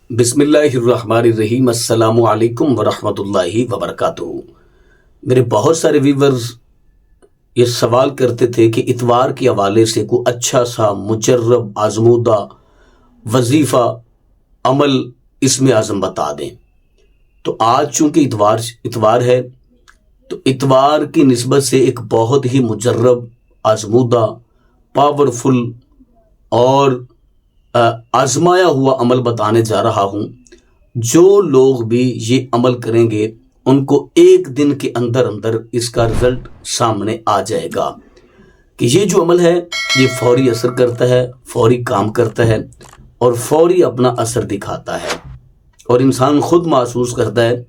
بسم اللہ الرحمن الرحیم۔ السلام علیکم ورحمۃ اللہ وبرکاتہ۔ میرے بہت سارے ویورز یہ سوال کرتے تھے کہ اتوار کے حوالے سے کوئی اچھا سا مجرب آزمودہ وظیفہ عمل اسم اعظم بتا دیں۔ تو آج چونکہ اتوار ہے تو اتوار کی نسبت سے ایک بہت ہی مجرب آزمودہ پاورفل اور آزمایا ہوا عمل بتانے جا رہا ہوں۔ جو لوگ بھی یہ عمل کریں گے ان کو ایک دن کے اندر اس کا رزلٹ سامنے آ جائے گا کہ یہ جو عمل ہے یہ فوری اثر کرتا ہے، فوری کام کرتا ہے اور فوری اپنا اثر دکھاتا ہے، اور انسان خود محسوس کرتا ہے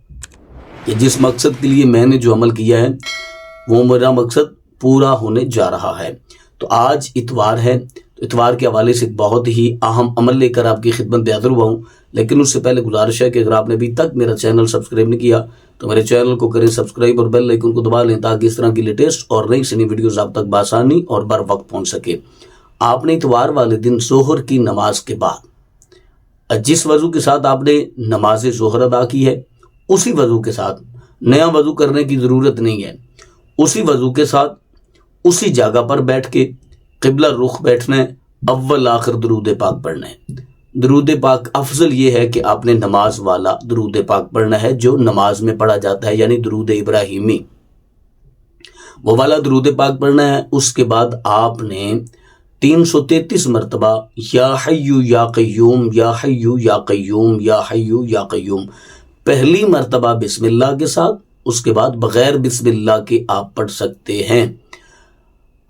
کہ جس مقصد کے لیے میں نے جو عمل کیا ہے وہ میرا مقصد پورا ہونے جا رہا ہے۔ تو آج اتوار ہے، تو اتوار کے حوالے سے بہت ہی اہم عمل لے کر آپ کی خدمت میں حاضر ہوا ہوں، لیکن اس سے پہلے گزارش ہے کہ اگر آپ نے ابھی تک میرا چینل سبسکرائب نہیں کیا تو میرے چینل کو کریں سبسکرائب اور بیل آئیکن کو دبا لیں تاکہ اس طرح کی لیٹسٹ اور نئی سنی ویڈیوز آپ تک بآسانی اور بر وقت پہنچ سکے۔ آپ نے اتوار والے دن ظہر کی نماز کے بعد جس وضو کے ساتھ آپ نے نماز ظہر ادا کی ہے اسی وضو کے ساتھ، نیا وضو کرنے کی ضرورت نہیں ہے، اسی وضو کے ساتھ اسی جگہ پر بیٹھ کے قبلہ رخ بیٹھنا ہے، اول آخر درود پاک پڑھنا ہے۔ درود پاک افضل یہ ہے کہ آپ نے نماز والا درود پاک پڑھنا ہے جو نماز میں پڑھا جاتا ہے، یعنی درود ابراہیمی، وہ والا درود پاک پڑھنا ہے۔ اس کے بعد آپ نے 333 مرتبہ یا حیو یا قیوم یا حیو یا قیوم یا حیو یا قیوم، پہلی مرتبہ بسم اللہ کے ساتھ، اس کے بعد بغیر بسم اللہ کے آپ پڑھ سکتے ہیں۔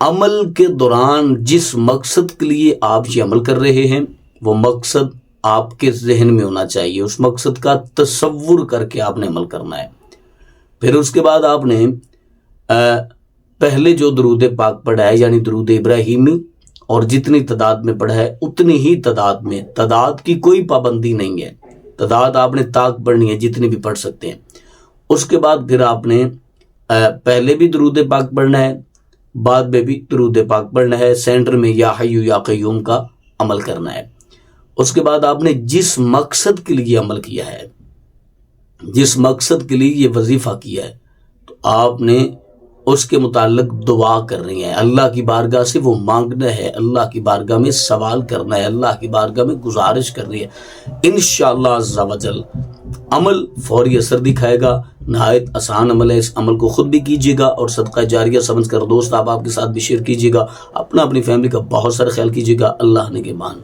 عمل کے دوران جس مقصد کے لیے آپ یہ عمل کر رہے ہیں وہ مقصد آپ کے ذہن میں ہونا چاہیے، اس مقصد کا تصور کر کے آپ نے عمل کرنا ہے۔ پھر اس کے بعد آپ نے پہلے جو درود پاک پڑھا ہے یعنی درود ابراہیمی، اور جتنی تعداد میں پڑھا ہے اتنی ہی تعداد میں، تعداد کی کوئی پابندی نہیں ہے، تعداد آپ نے طاق پڑھنی ہے، جتنی بھی پڑھ سکتے ہیں۔ اس کے بعد پھر آپ نے پہلے بھی درود پاک پڑھنا ہے، بعد میں بھی درود پاک پڑھنا ہے، سینٹر میں یا حیو یا قیوم کا عمل کرنا ہے۔ اس کے بعد آپ نے جس مقصد کے لیے عمل کیا ہے، جس مقصد کے لیے یہ وظیفہ کیا ہے، تو آپ نے اس کے متعلق دعا کرنی ہے، اللہ کی بارگاہ سے وہ مانگنا ہے، اللہ کی بارگاہ میں سوال کرنا ہے، اللہ کی بارگاہ میں گزارش کرنی ہے۔ انشاءاللہ عز و جل عمل فوری اثر دکھائے گا۔ نہایت آسان عمل ہے، اس عمل کو خود بھی کیجیے گا اور صدقہ جاریہ سمجھ کر دوست آپ کے ساتھ بھی شیئر کیجیے گا۔ اپنا اپنی فیملی کا بہت سارا خیال کیجیے گا۔ اللہ نگہبان۔